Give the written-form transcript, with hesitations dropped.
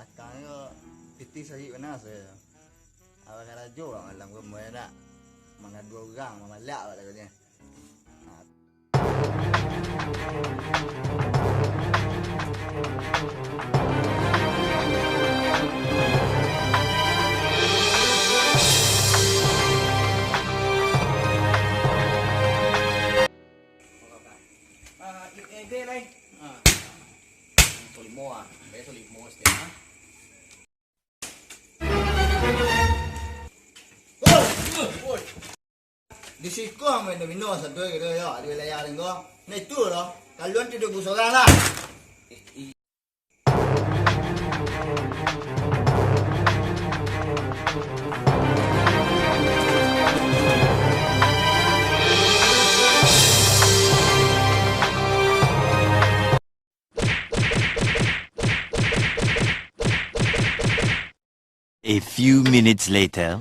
belakang ni kau piti sahih mana saya. Abang kata jo malam kau main nak. Mana 2 orang mamalak lah katanya. Ide lai. Solimo ah. Kaya solimo este ah. Oi. Di siku main domino satu gitu ya, di wilayah Renggo. Nah itu loh, kalian tidur gusoran lah. A few minutes later.